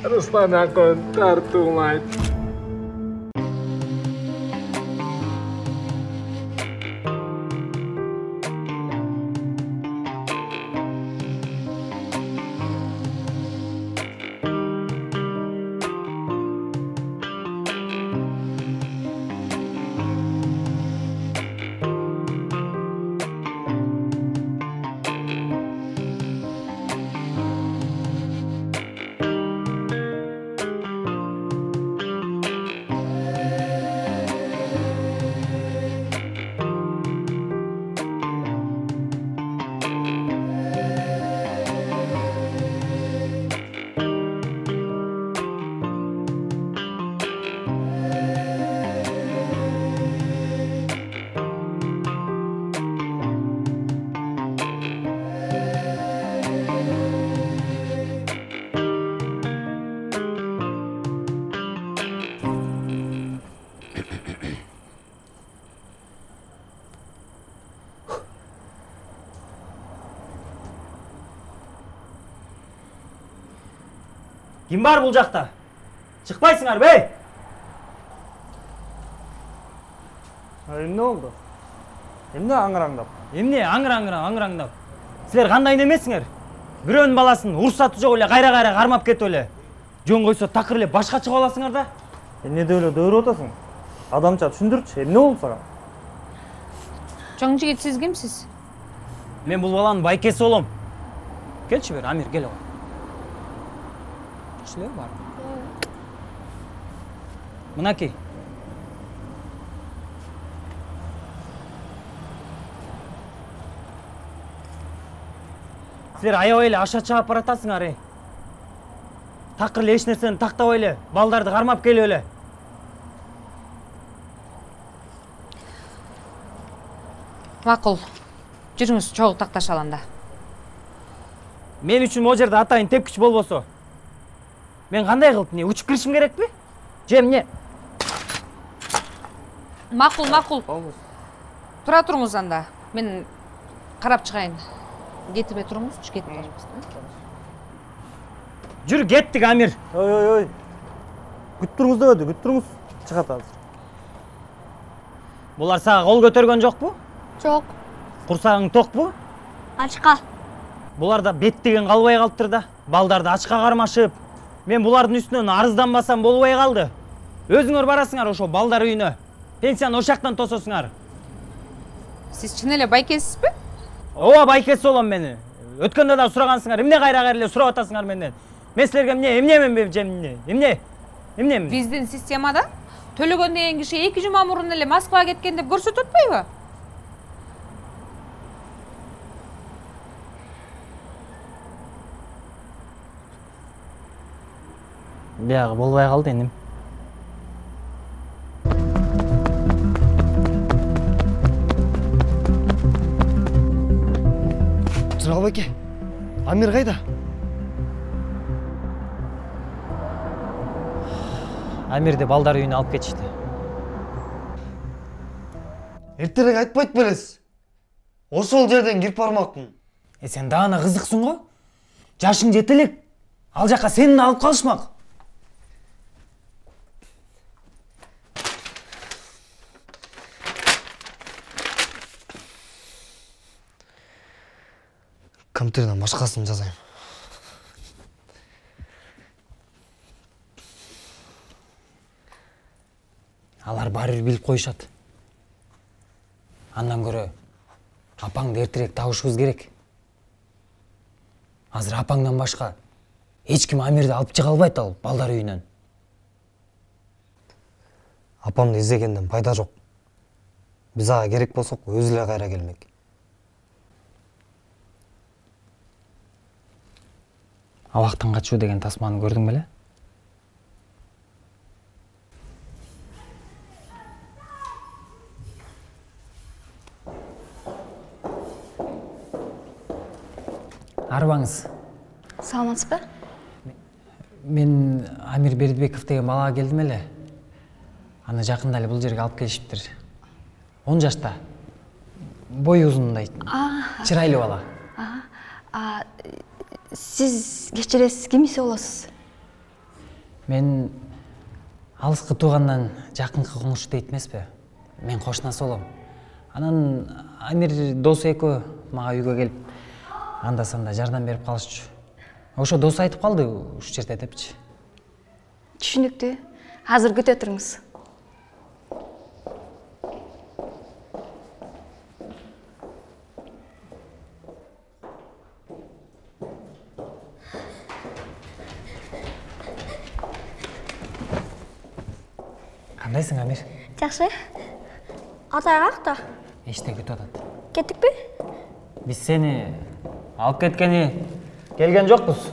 Руслан акын тартуулайт. Kim бар бұл жақта? Шықпайсыңар бей! Эмне болду? Эмне аңыраңдап? Эмне аңыраңдап? Сілер қандай немесіңер? Бирөөнүн баласын урсаты жоқ эле кайра-кайра кармап кетип эле. Жөн койсо такыр эле башка чыгып аласыңар да? Эмнеде эле дөөрүп атасың? Адамча түшүндүрчү, эмне болду сага? Чоң жигит, сиз кимсиз? Мен бул баланын байкеси болом. Келчи бер, Амир, кел. Шлеп бар. Мынакей. Силер аябай эле аша чаап баратасыңар, Такыр эле эч нерсени тактабай эле, балдарды кармап келип эле. Макул. Жүрүңүз, чогуу такташалы анда. Мен үчүн могу жерде атайын тепкич болбосо, мен кандай кылып эмне учуп киришим керекпи? Же эмне? Макул. Тура туруңуз анда. Мен карап чыгайын. Кетип туруңузчу, кетип барабыз. Жүр, кеттик, Амир. Ой. Күтүп туруңуз дебеди, күтүп туруңуз. Чыгат азыр. Булар сага кол көтөргөн жокпу? Жок. Курсагың токпу? Ачка. Булар да бет деген калбай калыптыр да. Балдарды ачка кармашып. Мен булардын үстүнөн арызданбасам болбой калды. Өзүңөр барасыңар ошо балдар үйүнө. Пенсияны ошол жактан тососуңар. Сиз чын эле байкесизби? Ооба, байкеси болом мени. Өткөндө да сурагансыңар, эмне кайра-кайра эле сурап атасыңар менден? Мен силерге эмнемен бе? Эмнемен? Биздин системада төлөгөн деген киши 2 жума мурун эле Москвага кеткен деп көрсөтүп атпайбы? Биягы болбой калды эним. Жыралбеке, Амир кайда? Амирди балдар үйүнө алып кетишти. Эртерээк айтпайт белесиз. Ошол жерден кирип бармакмын. Сен даана кызыксың го? Жашың жете элек. Ал жакка сени алып калышмак. Компьютерден башкасын жазайм. Алар баары бир билип коюшат. Андан көрө апаңды эртерээк табышыбыз керек. Азыр апаңдан башка эч ким Амирди алып чыга албайт ал балдар үйүнөн. Апамды издегенден пайда жок. Биз ага керек болсок өзү эле кайра келмек. Абактан качуу деген тасманы көрдүң беле? Арбаңыз. Саламатсызбы? Мен Амир Бердибеков деген балага келдим эле. Аны жакында эле бул жерге алып келишиптир. 10 жашта. Бою узундай. Чырайлуу бала. Сиз кечиресиз, кимиси болосуз? Мен алыскы туугандан жакынкы коңшу дейт эмеспи? Мен кошунасы болом. Анан Амир досу экөө мага үйгө келип анда санда жардам берип калышчу. Ошо досу айтып калды ушул жерде депчи. Түшүнүктүү. Азыр күтө туруңуз. Кандайсың, Амир? Жакшы. Атай какта? Эште күтүп атат. Кеттикпи? Биз сени алып кеткени келген жокпуз.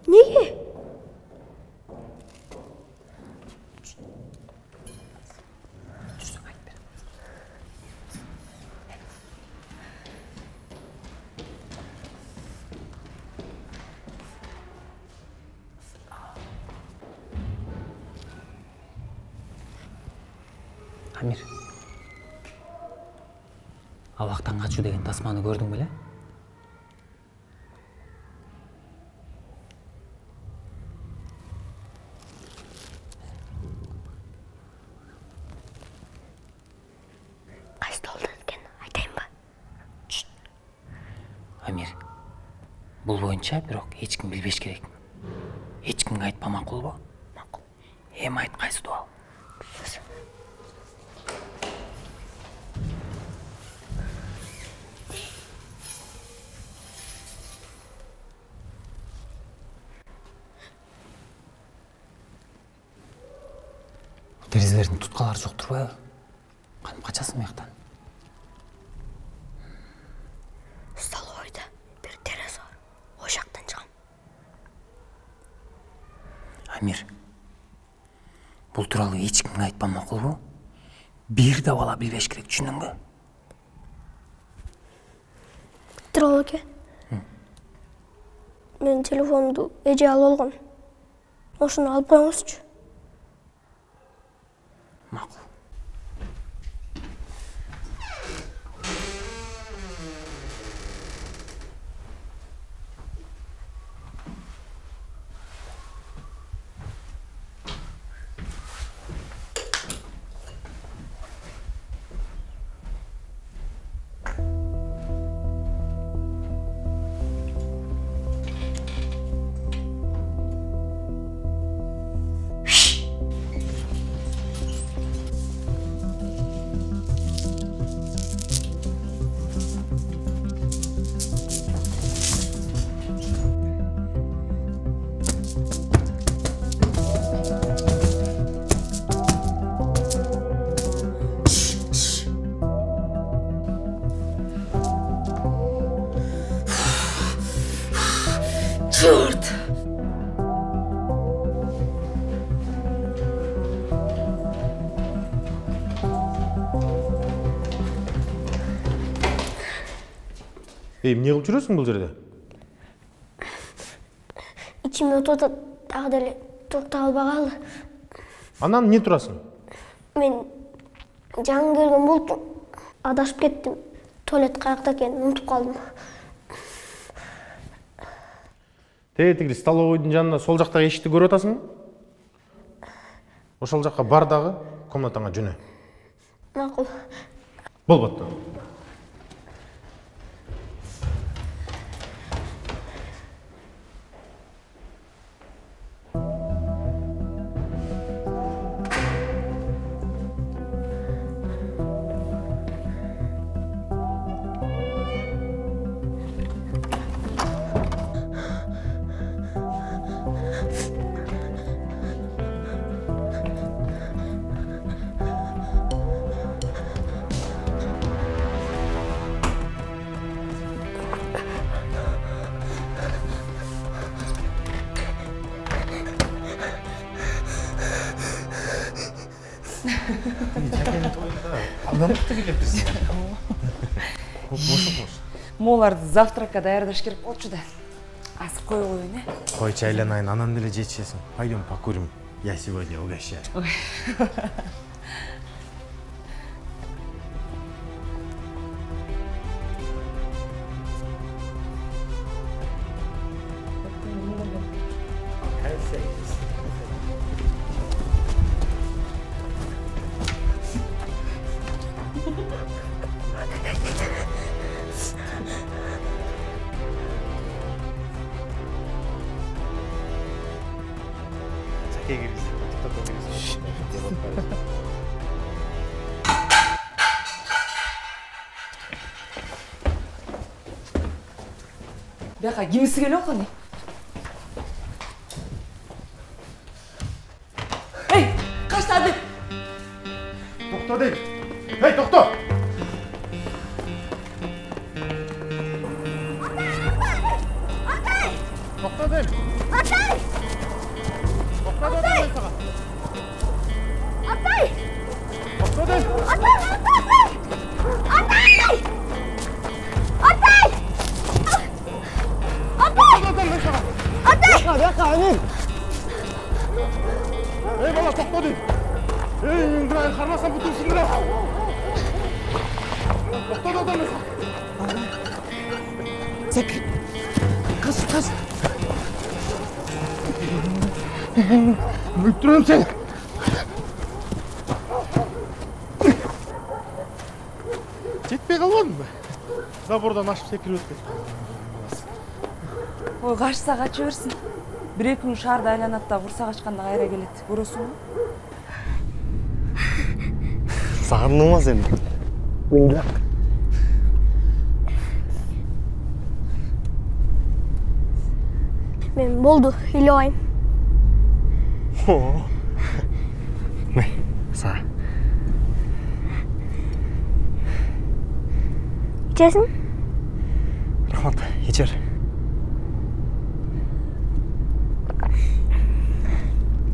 Неге? Амир. Абактан качуу деген тасманы көрдүң беле? Кайсы толду экен, айтайынбы? Амир. Бул боюнча бирок эч ким билбеш керек. Эч кимге айтпа, макулбу? Макул. Эми айт, кайсы дуал? Терезелердин туткалары жок турбайбы? Кантип качасың мыяктан? Столовойда бир терезе бар. О жактан чыгам. Амир, бул тууралуу эч кимге айтпа, макулбу? Бир да бала билбеш керек, түшүндүңбү? Тууралуу эке. Мен телефонду эже алып алган. Ошону алып коюңузчу. Макул. Черт! Эмне кылып жүрөсүң бул жерде? Ичиме өтүп атат, дагы деле туктай албагалы. Анан эмне турасың? Мен жаңы келген болуптум. Адашып кеттим. Туалет каякта экенин унутуп калдым. Тегири столовойдун жанында сол жактагы эшикти көрүп атасыңбы? Ошол жакка бар дагы комнатаңа жөнө. Макул. Болботту. Моларды завтракка даярдаш керек болчу да. Асып кое коеюн, Койчу айланайын, анан деле жетишесиң. Пойдем покурим. Я сегодня угощаю. Say. Бияка кимиси келип каны? Эй, каштады. Токто дейм. Эй, токто! Токто дейм. Атай! Токто дейм сага. Атай! Токто дейм. Атай! Атай! Атай! Ey bala tokto deyim. Ey İngilizce karmasan butulsun bile. Tokto da adamı. Sekir. Kaç. Müktürüm seni. Жетпей қалмадың ба? Забордан ашып секіріп өтті. Ой, качса кача берсин. 1-2 күн шаарды айланат да бурса качканда кайра келет. Көрөсүңбү? Сағындың ма сен? Мен болду, үйлөйм. Мә, саға. Ичесиң? Рахмат, ичер.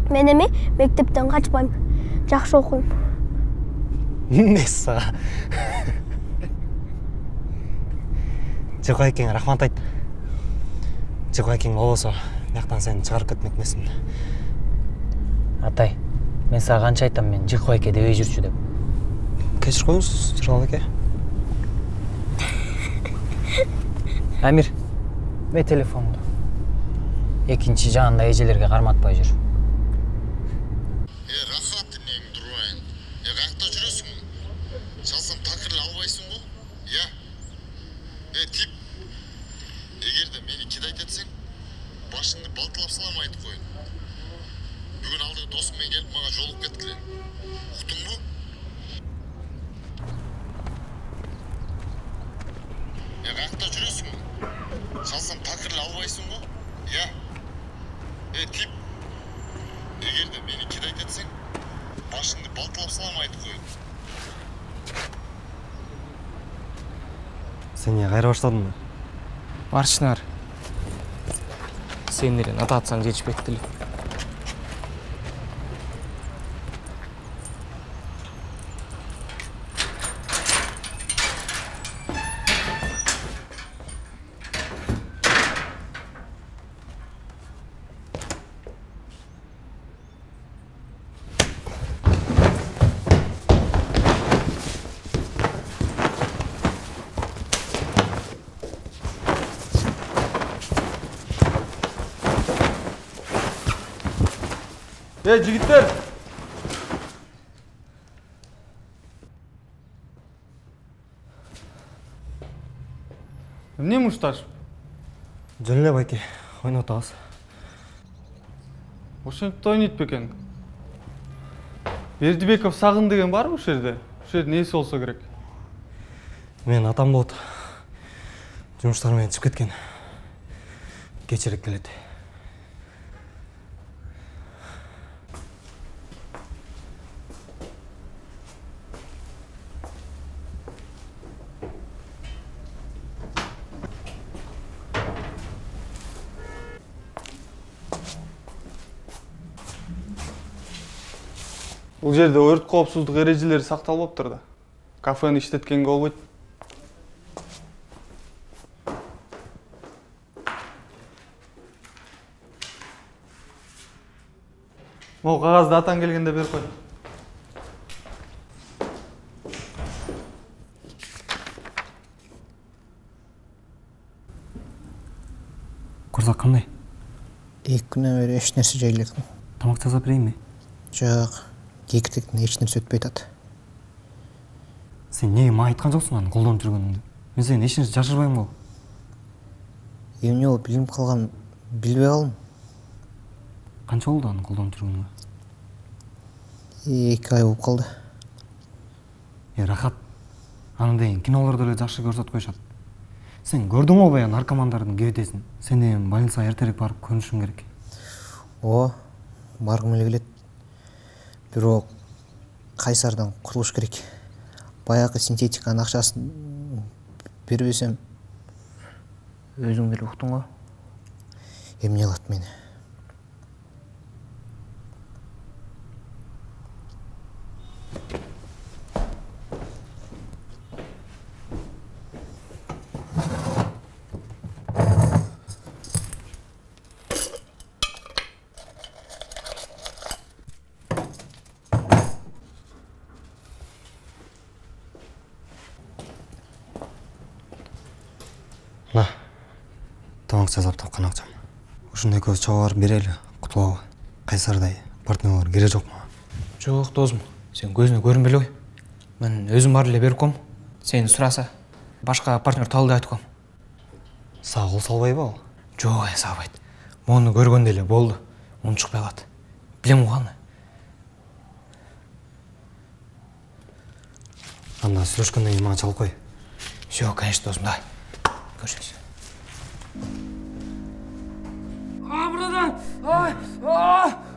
Мен эми мектептен качпайм. Жакшы окуйм. Не саға? Жыгы экең рахмат айт. Жыгы экең болбосо, мияктан сени чыгарып кетмек эмесмин. Атай, мен сага канча айтам, мен Жыгы эке дебей жүрчү деп. Кечирип коюңуз, Жыргал эке. Амир, бе телефонду. Экинчи жагында эжелерге карматпай жүр. Рахат нең durayın. Каякта жүрөсүң? Чалсам такыр албайсың го? Я? Тип. Эгерде мени кидайт этсең, башыңды балтылап салам айтып коюн. Бүгүн алдыгы досум менен келип мага жолугуп кеткиле. Уктуңбу? Каякта жүрөсүң? Чалсам такыр албайсың го? Я? Тип. Эгерде мени кидайт этсең, башыңды балтылап салам айтып коюн. Сен эмне кайра баштадыңбы? Бар Шынар. Сен эле ата атсаң жетишпейт деле. Жигиттер! Эмне мушташ? Жөн эле байке, ойноп атабыз. Ошентип ойнойт бекен. Бердибеков Сагын деген барбы ошол жерде? Ошол жерде несі болсо керек? Мен атам болот. Жумуштар менен чыгып кеткен. Кечирек келет. Бул жерде өрт коопсуздук эрежелери сакталбаптыр да. Кафени иштеткенге болбойт. Могу кагазды атаң келгенде берип кой. Курсак кандай? 2 күнөн бери эч нерсе жей элекмин. Тамак жасап берейинби? Жок, кийиктиктен эч нерсе өтпөй атат. Сен эмне мага айткан жоксуң аны колдонуп жүргөнүңдү? Мен сени эч нерсе жашырбайм го. Эмне болуп билип калган билбей калдым. Канча болду аны колдонуп жүргөнгө? 2 ай болуп калды. Рахат, аны деген кинолордо эле жакшы көрсөтүп коюшат. Сен көрдүңбү албай наркомандардын кебетесин? Сен эми больницага эртерээк барып көрүнүшүң керек. О, баргым эле келет. Бирок Кайсардан куртулуш керек. Баягы синтетиканын акчасын бербесем, өзүң деле уктуң го. Эмне кылат мени? На, тамак жасап тапкан акчам. Ушундай көз чаба барып берели, кутулабы. Кайсардай партнерлор кере жок мага. Жок, досум, сен көзүнө көрүнбөйлү ой. Мен өзүм бар эле берип коем. Сени сураса, башка партнер табыл деп айтып коем. Сага кол салбайбы ал? Жок, сабайт. Мону көргөндө эле болду. Унчукпай калат. Билем го аны. Анда сүйлөшкөндөн кийин мага чалып кой. Все, конечно, досум, давай. Көрүшөбүз. Братан!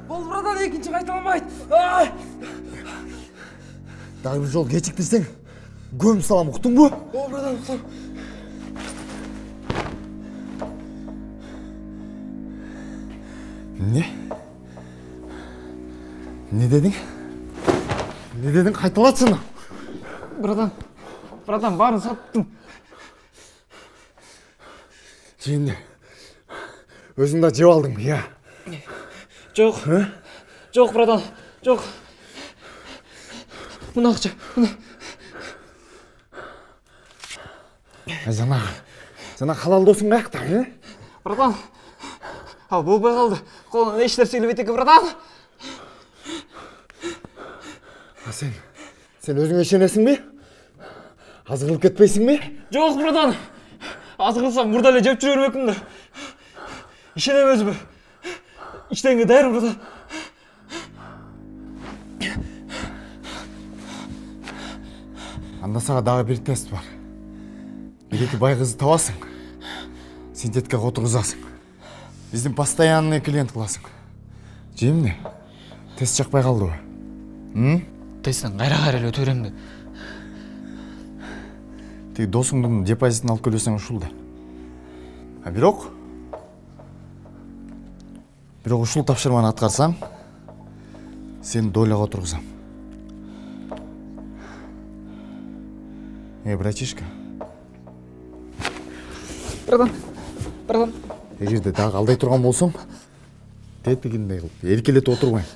Бол, братан, экинчи кайталамайт. Дагы бир жол кечиктирсең, көмүп салам, уктуңбу? О, братан, уктум. Не? Не дедің? Не дедің? Қайталатсың? Братан, барын саттым. Жеңді. Өзің да жеп алдың, я? Жоқ. Жоқ, братан, жоқ. Мына ақша, мына. Жана халал досың қаяқта, Братан, ал болбай қалды. Қолынан еш нәрсе келбейт екен, братан. Сен өзіңе ішенесің бе? Азғылып кетпейсің бе? Жоқ, братан. Азғылсам мұрда әле жеп жүрер екенмін. Ішенем өзіме. Іштеңге дайыр, братан. Анда саға дағы бір тест бар. Егер бай қызды табасың, синтетикаға отырғызасың. Біздің постоянный клиент қыласың. Жемне, тест жақпай қалды ғой. Тесттен қайра-қайра эле өтө беремди. Тек досыңдың депозитін алып келесең ушул да. Бирок ушул тапшырманы аткарсаң, сени доляга отургузам. Братишка. Братан. Эгерде дагы алдай турган болсоң, тетигиндей кылып эркелетип отурбайм.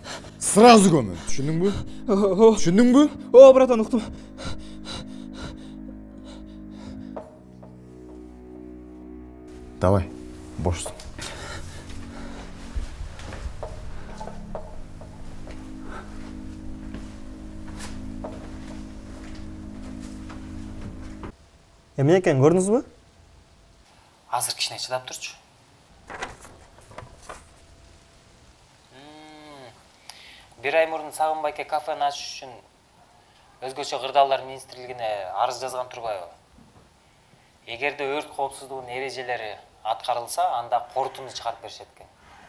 Сразу көмөм, түшүндүңбү? Түшүндүңбү? О, братан, уктум. Давай, бошсуң. Эмне экен, көрдүңүзбү? Азыр кичине чыдап турчу. Бир ай мурун Сагынбайке кафени ачыш үчүн өзгөчө кырдаалдар министрлигине арыз жазган турбайбы? Эгерде өрт коопсуздугунун эрежелери аткарылса, анда корутунду чыгарып беришет экен.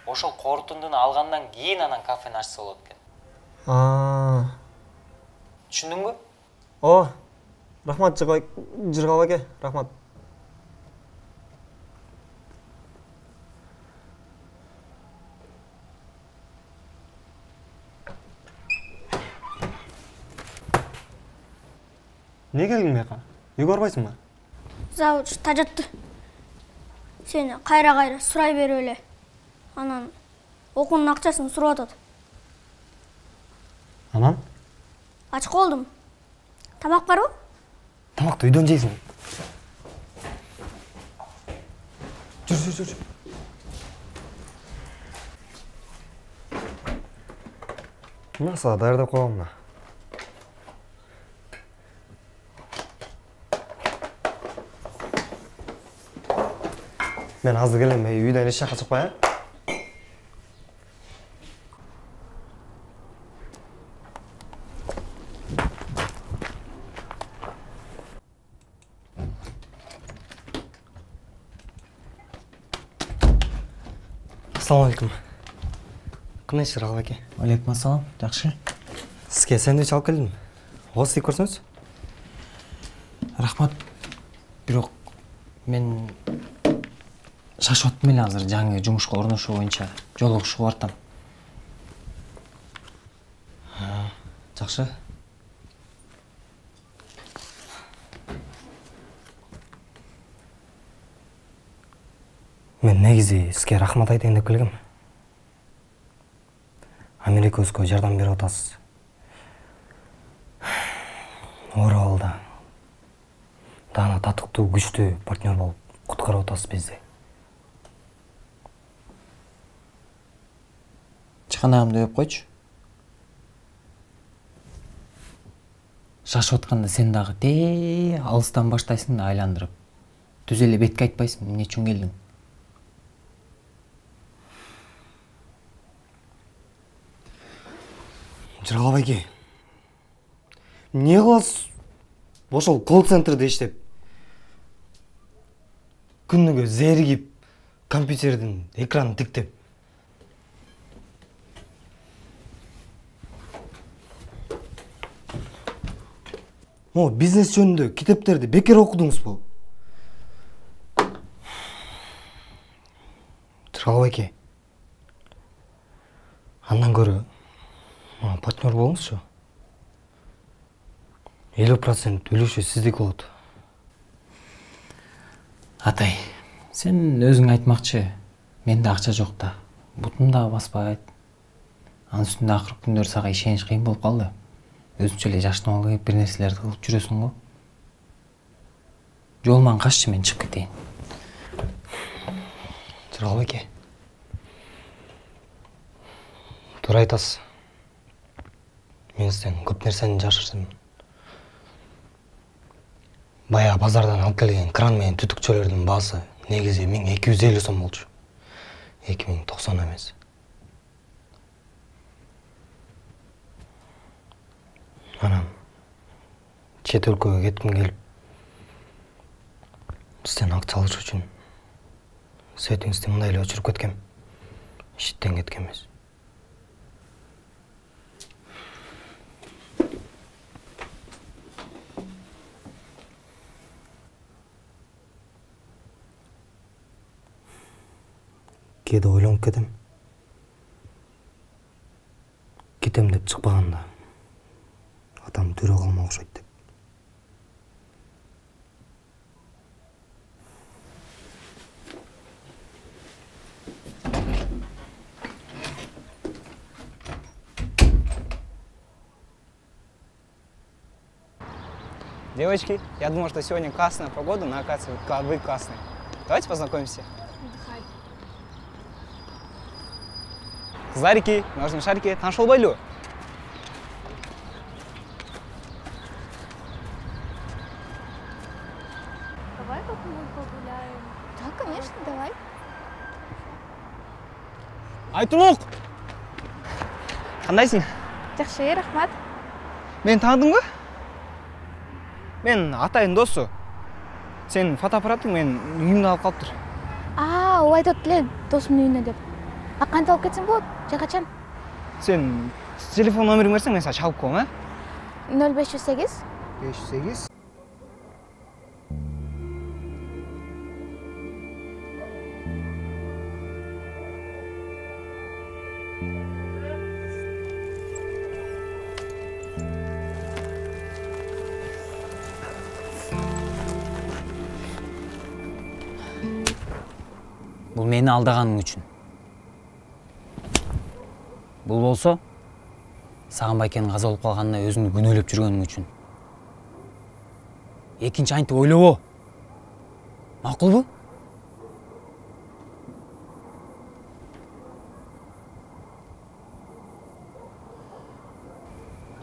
Ошол корутундуну алгандан кийин анан кафени ачса болот экен. Түшүндүңбү? О, рахмат Жыргал аке, рахмат. Не келдің мияқа? Үйгө барбайсыңбы? Завуч тажатты. Сени кайра-кайра сурай берип эле. Анан окуунун акчасын сурап атат. Анан? Ач колдум. Тамак барбы? Тамакты үйдөн жейсиң. Жүр. Мына сага даярдап коем мына. Мен азыр келем, үйдөн эч жакка чыкпай, Ассалаумалейкум. Кымдайсыздар Алып аке? Алейкум ассалам, жакшы. Сізге сэндвич алып келдім. Осы істеп көрсеңіз? Рахмат. Бирок мен шашып аттым эле азыр жаңы жумушка орношуу боюнча жолугушууга бартам. Жакшы. Мен негизи сизге рахмат айтайын деп келгем. Америкөзгө жардам берип атасыз. Оралда дана татыктуу күчтүү партнер болуп куткарып атасыз бизди. Чыканагымды өп койчу. Шашып атканда сен дагы алыстан баштайсың да айландырып. Түз эле бетке айтпайсың, эмне үчүн келдиң? Жыргалап аке. Не кыласыз? Ошол колл-центрде иштеп. Күнүгө зеригип, компьютердин экранын тиктеп. Бизнес жөнүндө китептерди бекер окудуңузбу? Жыргалап аке. Андан көрө партнер болуңузчу. 50% үлүшү сиздики болот. Атай, сен өзүң айтмакчы, менде акча жок да, бутум да баспайт. Анын үстүндө акыркы күндөр сага ишенич кыйын болуп калды. Өзүнчө эле жашынып алып бир нерселерди кылып жүрөсүң го. Жолуман каччы, мен чыгып кетейин. Жыргалап аке. Туура айтасыз. Мен сизден көп нерсени жашырдым. Бая базардан алып келген кран менен түтүкчөлөрдүн баасы негизи 1250 сом болчу. 2090 эмес. Анан чет өлкөгө кетким келип, сизден акча алыш үчүн сетиңизди мындай эле өчүрүп кеткем. Иштен кеткен эмес. Кээде ойлонуп кетем. Кетем деп чыкпаганда атам дүрө калмак окшойт деп. Девочки, я думаю, что сегодня классная погода, но оказывается, вы классные. Давайте познакомимся. Кыздарики, ножны шарики, танышол байлу. Давай как-нибудь погуляем. Да, конечно, давай. Айтунук! Кандайсың? Жакшы, рахмат. Мен таныдың ба? Мен Атайдын досу. Сен фотоаппаратың мен үйүмдө алып калыптыр. Ооба айтып элем, досумдун үйүнө деп. Кантип алып кетсең болот? Же качан? Сен телефон номерин берсең, мен сага чалып коем, 0508 508. Бул мени алдаганың үчүн. Бул болсо, сагын байкенин каза болуп калганына өзүңдү күнөөлөп жүргөнүң үчүн. Экинчи антип ойлобо. Макулбу?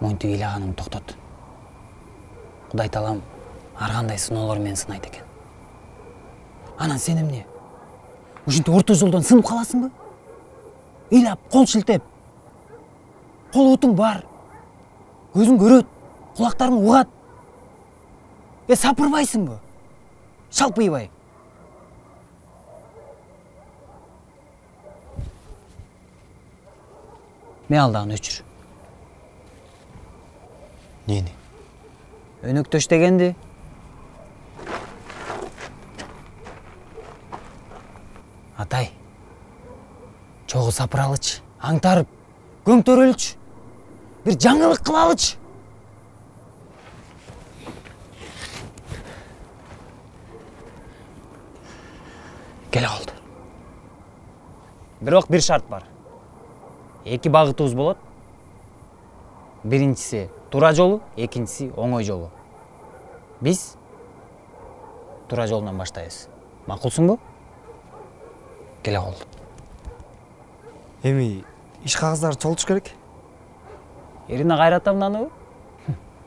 Монтип ыйлаганыңды токтот. Кудай таалам ар кандай сыноолор менен сынайт экен. Анан сен эмне? Ушинтип орто жолдон сынып каласыңбы? Ыйлап, кол шилтеп. Кол отуң бар. Көзүң көрөт, кулактарың угат. Сапырбайсыңбы? Шалпыйбай. Мен алдағын өчір. Нені? Өнөктөш дегенди. Атай, чоғы сапыралыч, аңтарып, көңтөрөлүч, бір жаңылық қылалыч. Келе қалды. Бирок бир шарт бар. Эки багытыбыз болот. Биринчиси тура жолу, экинчиси оңой жолу. Биз тура жолунан баштайбыз. Макулсуңбу? Келе қалды. Эми иш кагаздары чогултуш керек? Ирина кайратам наны.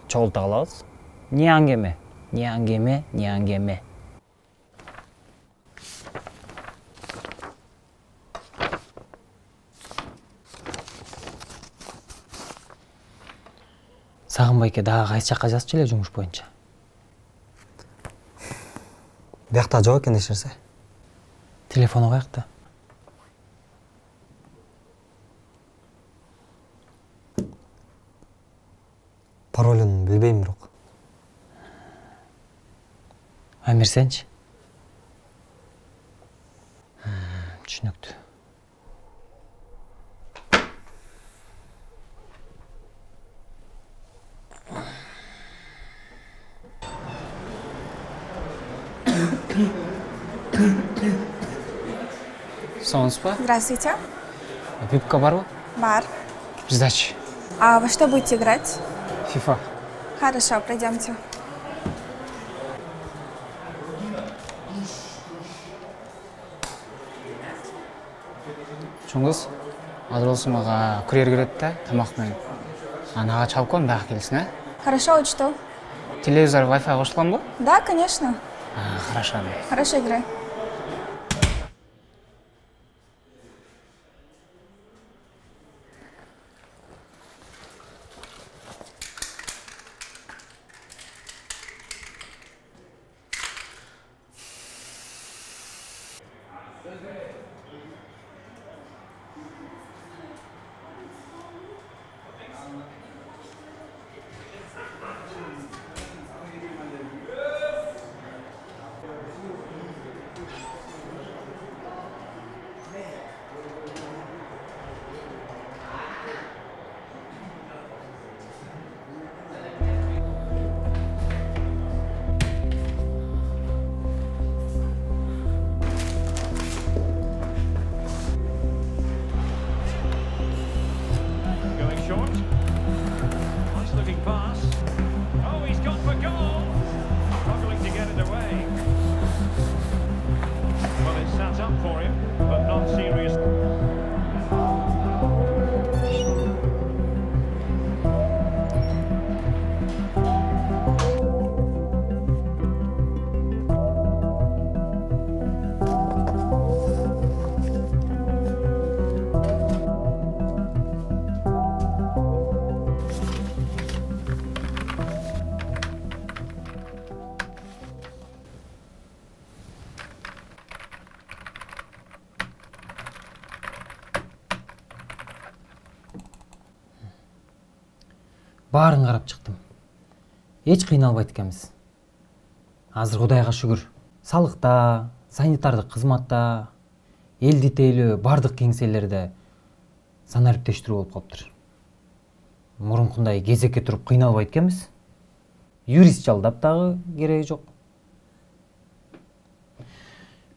Чогулта калабыз. Не аңгеме, не аңгеме, не аңгеме. Сагынбайке дагы кайсы жакка жазчу эле жумуш боюнча? Биякта жок экен эч нерсе. Телефону каякта? Паролун билбейм бирок. Амир сенчи? Түшүнүктүү. Сонс па? Здравствуйте. Випка бар ба? Бар. Сдачи. А во что будете играть? FIFA. Хорошо, пройдемте. Чоңгуз, азыр болсо мага курьер келет да, тамак менен. Анага чалып коем, дагы келсин, а? Хорошо, учту. Телевизор, Wi-Fi кошулганбы? Да, конечно. Хорошо. Хорошо, играй. Барын қарап чыктым. Эч кыйналбайт экенбиз. Азыр Кудайга шүгүр. Салыкта, санитардык кызматта, элди тейлөө бардык кеңселерде санариптештирүү болуп калыптыр. Мурункундай кезекке туруп кыйналбайт экенбиз. Юрист жалдап дагы кереги жок.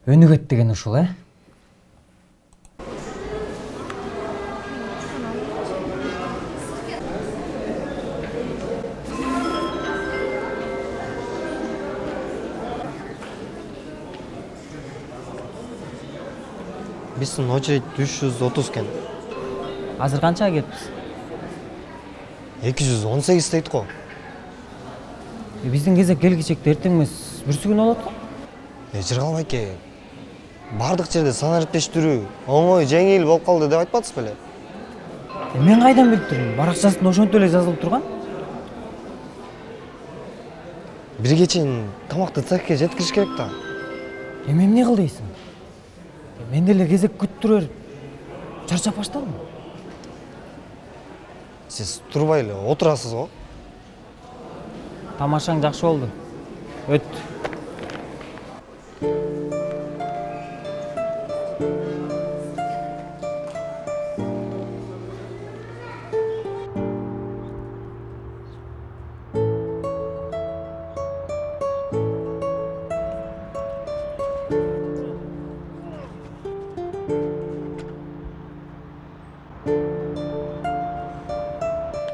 Өнүгөт деген ушул, Биздин очередь 330 экен. Азыр канчага кетпиз? 218 дейт го. Биздин кезек келгичекте эртең эмес бүрсү күн болот го. Жыргал байке. Бардык жерде санариптештирүү оңой, жеңил болуп калды деп айтпатсыз беле? Мен кайдан билип турмун? Баракчасында ошентип эле жазылып турган. Бир кечен тамакты цехке жеткириш керек да. Эми эмне кыл дейсиң? Мен деле кезек күттүрөр. Чарчап баштадым. Сіз тұрбай эле отурасыз го. Тамашаң жакшы болду. Өт.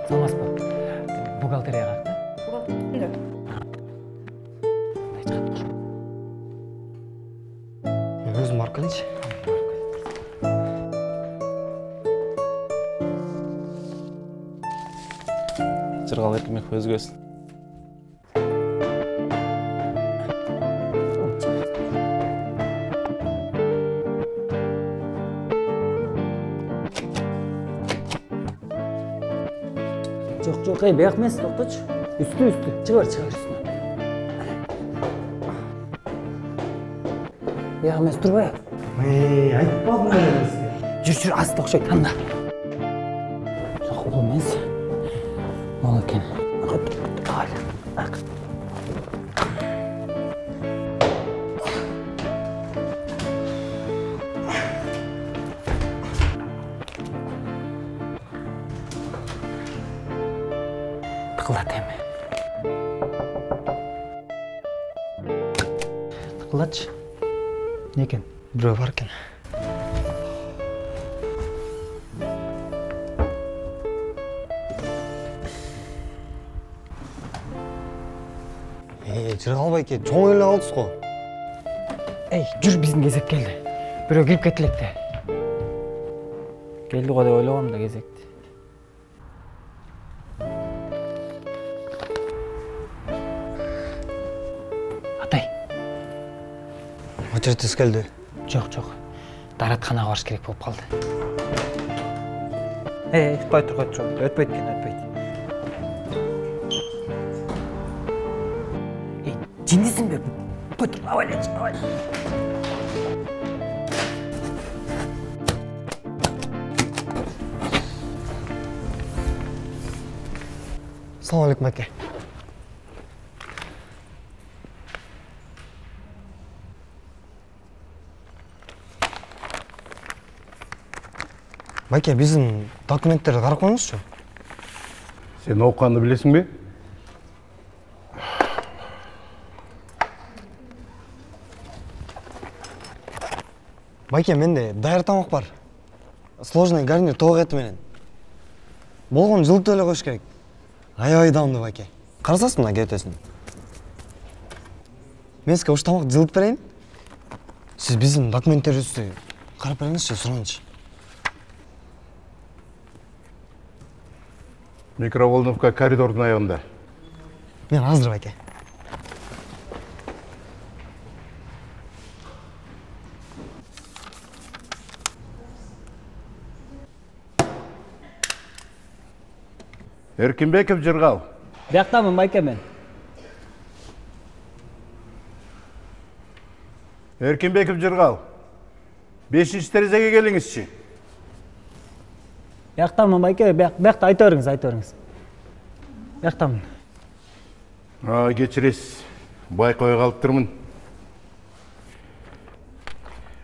Саламатсызбы? Бухгалтерияга да? Мен өзім барып келейінші. Жырғал Эркинбеков өзгөсүн. Жоқ, бияқ емес, тоқташы. Үсті. Чығыр үстіне. Бияқ емес, тұрбай. Айтпадым мен сізге. Жүр, асты оқшай, танда. Жоқ, ол емес. Ол екен. Тықылдат әме. Тықылдатшы. Не екен? Біреу бар екен. Жырғалбай ке, жоң елі алдыз қо. Жүр, біздің кезек келді. Біреу кіріп кетілекті. Келді ғой деп ойлағам да кезекті. Атай. Очередтес келді. Жоқ. Дайратханаға барыш керек болып қалды. Қой тұр. Өтпейді. Жиндесің бе? Қой тұр, авайлай. Салам алейкум, әке. Байке, біздің документтерді қарап қойыңызшы. Сен оқығанды білесің бе? Байке, менде дайыр тамақ бар. Сложный гарнир тоқ еті менен. Болған жылып төле қойш керек. Аябай дамды, байке. Қарасасың мына кетесін. Мен сізге осы тамақ жылып берейін. Сіз біздің документтерді қарап беріңізші, сұраңызшы. Микроволновка коридордың аяғында. Мен азыр, байке. Эркинбеков Жырғал. Бияқтамын, байке мен. Эркинбеков Жырғал. 5-ші терезеге келіңізші. Бияқтамын, байке. Бияқта айта өріңіз. Бияқтамын. Кечіресіз. Байқой қалып тұрмын.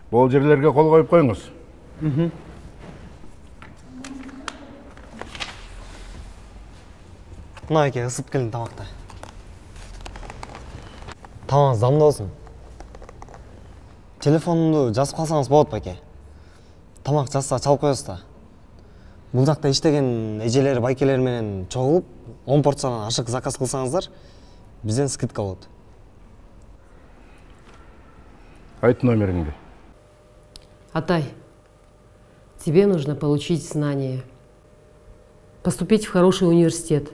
Бол жерлерге қол қойып қойыңыз. Мына әке, ысып келін тамақта. Тамағыз дамды olsun. Телефонымды жазып қалсаңыз болады, байке. Тамақ жазса чалып қоясыз да. Бұл жақта іштеген әжелер, байкелер менен чоғылып, 10 порциядан ашық заказ қылсаңыздар, бізден скидка болады. Айт номеріңді. Атай, тебе нужно получить знания, поступить в хороший университет,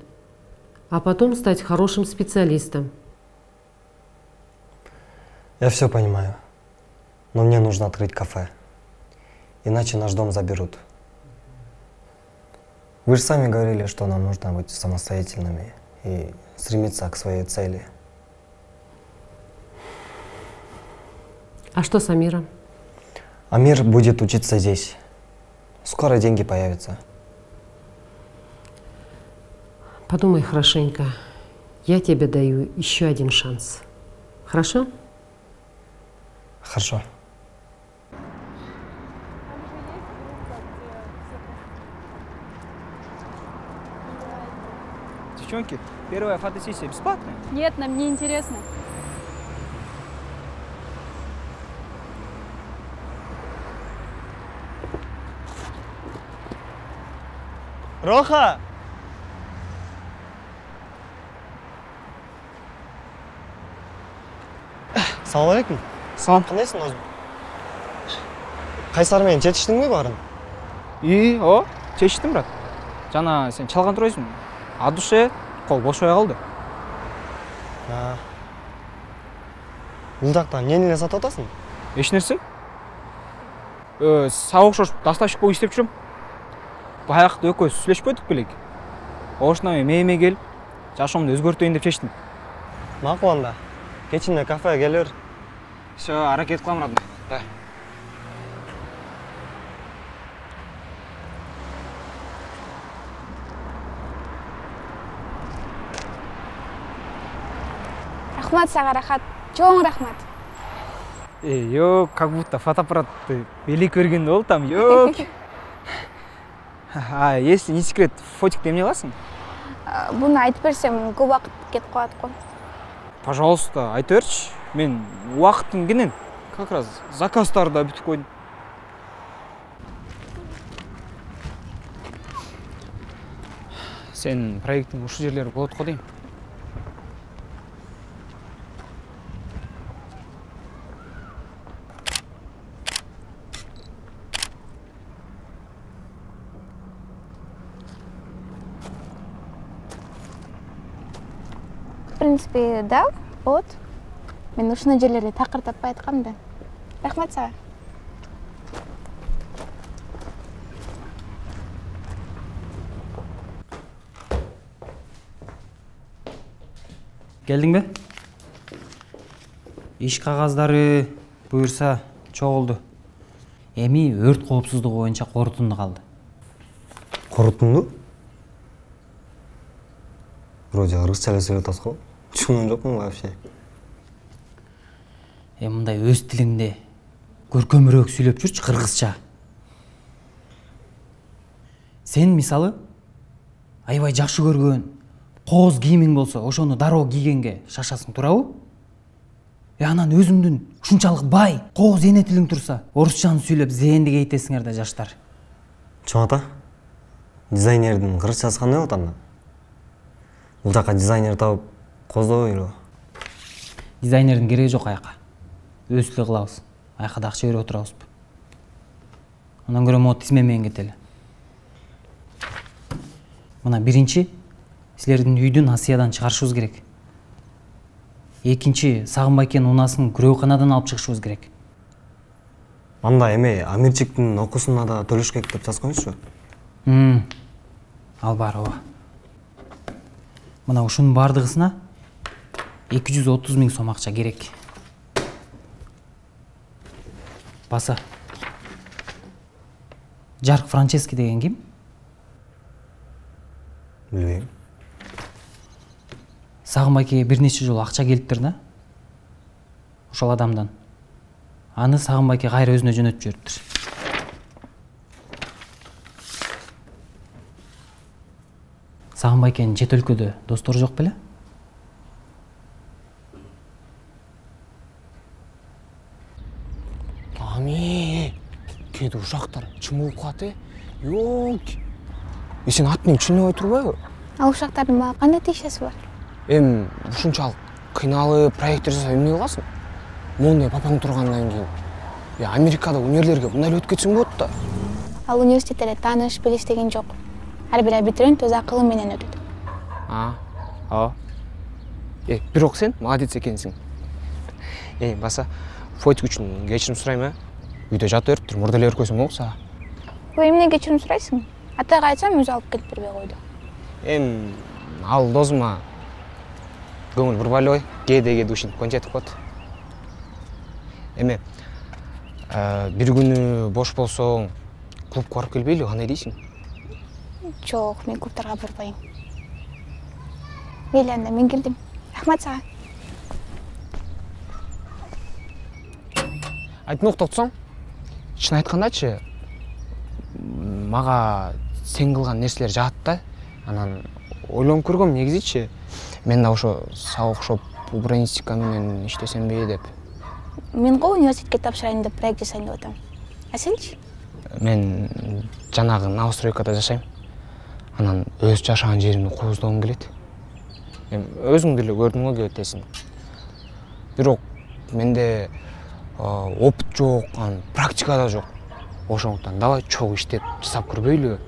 а потом стать хорошим специалистом. Я все понимаю, но мне нужно открыть кафе, иначе наш дом заберут. Вы же сами говорили, что нам нужно быть самостоятельными и стремиться к своей цели. А что с Амиром? Амир будет учиться здесь. Скоро деньги появятся. Подумай хорошенько. Я тебе даю еще один шанс. Хорошо? Хорошо. Девчонки, первая фотосессия бесплатная? Нет, нам не интересно. Роха! Ассалаумағалейкум. Салам. Қандайсың өзің? Қайсармен жетіштің бе барын? О, чечтім, брат. Жана сен чалған тұрайсың. А душе қол бошой қалды. Бұл жақтан не сатып атасың? Еш нәрсе? Сауық шошып доставщик болып істеп жүрмін. Баяқты өкөз сүйлешпедік белек. Ошына мейме келіп, жашымды өзгөртейін деп шештім. Мақұл анда. Кечінде кафеге келер. Все, әрекет қыламын, родной. Рахмат саған, рахат. Чоң рахмат. Ёк, как будто фотоаппаратты белек көргенде ол там, ёк. Если не секрет, фотик демне аласың? Бұны айтып берсем, көп уақыт кетіп қалады ғой. Пожалуйста, айта берші. Мен уақытым кенен. Как раз заказдарды да бүтіп қойдым. Сен проекттің ұшы жерлері болады ғой деймін. В принципе, да, вот. Мен ушуна жерлерди такыр таппай аткам да. Рахмат сага. Келдің бе? Иш қағаздары бұйырса чоғылды. Эми өрт коопсуздугу боюнча корутунду калды. Корутунду? Вроде ырысча эле сөйлөп атасыз го. Түшүнгөн жокмун вообще. Мындай өз тилиңде көркөмүрөөк сүйлөп жүрчү, кыргызча. Сен мисалы аябай жакшы көргөн кооз кийимиң болсо, ошону дароо кийгенге шашасың, туурабы? Анан өзүңдүн ушунчалык бай, кооз эне тилиң турса, орусчаны сүйлөп зээндиге айтесиңер да жаштар. Чоң ата, дизайнердин кыргызчасы кандай болот анда? Бул жака дизайнер тауып коздобойлу. Дизайнердин кереги жок аяка. Өз тиле кылабыз. Аяка да акча берип отурабызбы. Андан көрө могу тизме менен кетели. Мына биринчи, силердин үйдүн Асиядан чыгарышыбыз керек. Экинчи, Сагынбайкенин унасын күрөканадан алып чыгышыбыз керек. Анда эме Амирчиктин окуусуна да төлөш керек деп жазып коюңузчу. Ал бар ооба. Мына ушунун бардыгысына 230 000 сом акча керек. Баса. Жарк Франчески деген ким? Билбейм. Сагынбайкеге бир нече жолу акча келиптир да. Ошол адамдан. Аны Сагынбайке кайра өзүнө жөнөтүп жибериптир. Сагынбайкенин чет өлкөдө достору жок беле? Ами, кээде ушактар чым болуп калат э? Ёк. Сен атын түшүнбөй турбайбы? Ал ушактардын мага кандай тиешеси бар? Ушунчалык кыйналып проекттер жасап эмне кыласың? Мондай папаң тургандан кийин. Америкада унирлерге мындай эле өтүп кетсең болот да. Ал университеттерде тааныш, билиш деген жок. Ар бир абитуриент өз акылы менен өтөт. Бирок сен молодец экенсиң. Баса, фотик үчүн кечирим сурайм, үйдө жатып өтүп туруп мурда эле өркөсөм болуп сага. Эмне кечирим сурайсың? Атайга айтсам өзү алып келип бербей койду. Ал досума көңүл бурбайлабай, кээде ушинтип кончетип коет. Бир күнү бош болсоң, клубка барып келбейлиби, кандай дейсиң? Жок, мен клубтарга барбайм. мейлі анда мен келдім. Рахмат саған. Айтын тоқтатсаң, шын айтқандачы, маға сен қылған нәрселер жатты. Анан ойланып көргөм негизичи, мен да ошо сабак урбанистика менен иштесем бе деп. Мен го университетке тапшырайын деп проект жасайын деп атам. А сенчи? Мен жанагы новостройкада жашайм. Анан өз жашаган жеримди кооздогум келет. Өзүң деле көрдүң го кетесиң. Бирок менде опыт жок, практикада жок. Ошондуктан давай чогуу иштеп жасап көрбөйлүбү.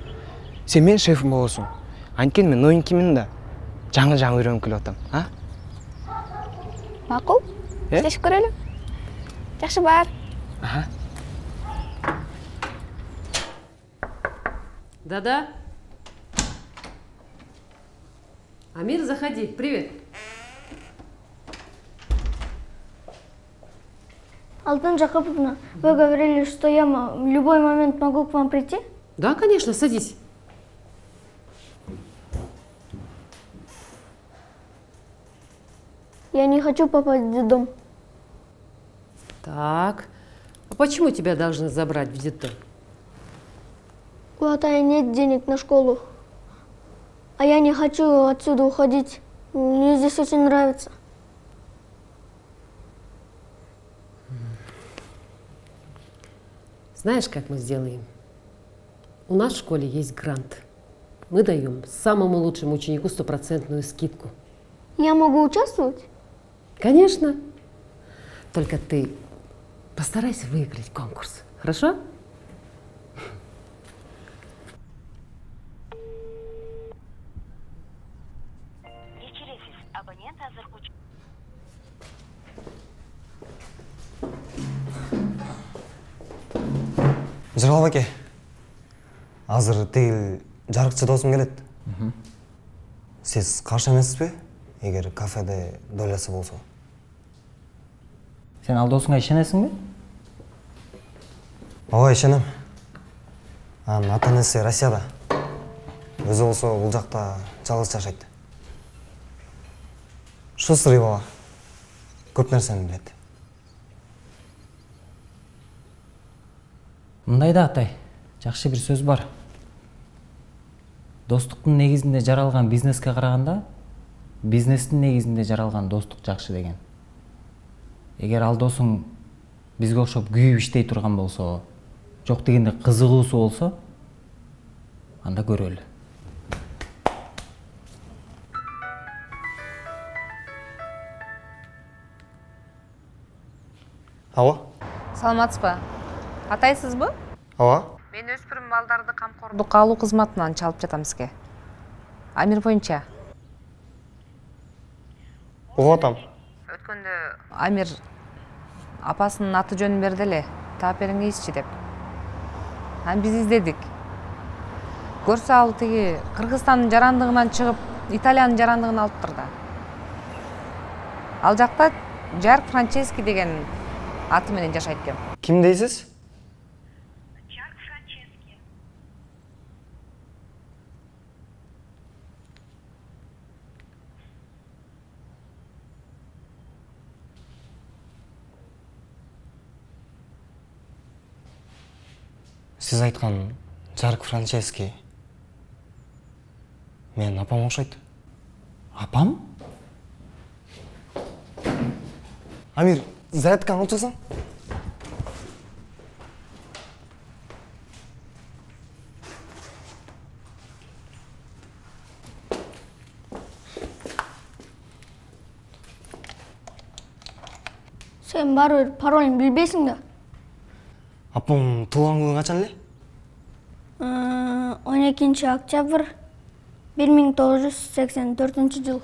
Сен мен шефим болосуң. Анткени мен новенькиймин да. Жаңы үйрөнүп келип атам, а? Макул? Иштешип көрөлү. Жакшы бар. Да-да. Амир, заходи. Привет. Алтын Жакоповна, вы говорили, что я в любой момент могу к вам прийти? Да, конечно, садись. Я не хочу попасть в детдом. Так, а почему тебя должны забрать в детдом? У Атая нет денег на школу. А я не хочу отсюда уходить. Мне здесь очень нравится. Знаешь, как мы сделаем? У нас в школе есть грант. Мы даем самому лучшему ученику 100% скидку. Я могу участвовать? Конечно. Только ты постарайся выиграть конкурс. Хорошо? Жырғал баке, азыр тегіл жарықчы досым келет. Сіз қаршы емессіз бе, егер кафеде долясы болса? Сен ал досыңа ишенесің бе? Ооба, ишенем. Анын ата-энеси Россияда. Өзү болсо бул жакта жалгыз жашайт. Шустрый бала. Көп нерсени билет. Мындай да Атай, жакшы бир сөз бар. Достуктун негизинде жаралган бизнеске караганда, бизнестин негизинде жаралган достук жакшы деген. Эгер ал досуң бизге окшоп күйүп иштей турган болсо, жок дегенде кызыгуусу болсо, анда көрөлү. Ала? Саламатсызбы? Атайсызбы? Ала? Мен өспүрүм балдарды камкордукка алуу кызматынан чалып жатам сизге. Амир боюнча. Угуп атам. Өткөндө Амир апасынын аты жөнүн берди эле, таап бериңизчи деп. Анан биз издедик. Көрсө ал тиги Кыргызстандын жарандыгынан чыгып, Италиянын жарандыгына алыптыр да. Ал жакта Жарк Франчески деген аты менен жашайт экен. Ким дейсиз? Сиз айткан Жарк Франчески менин апам окшойт. Апам? Амир, зарядканы алып чыксаң? Сен барбыр паролин билбейсиң да. Апам туулган күнү качан эле? 12 октябрь 1984 жыл.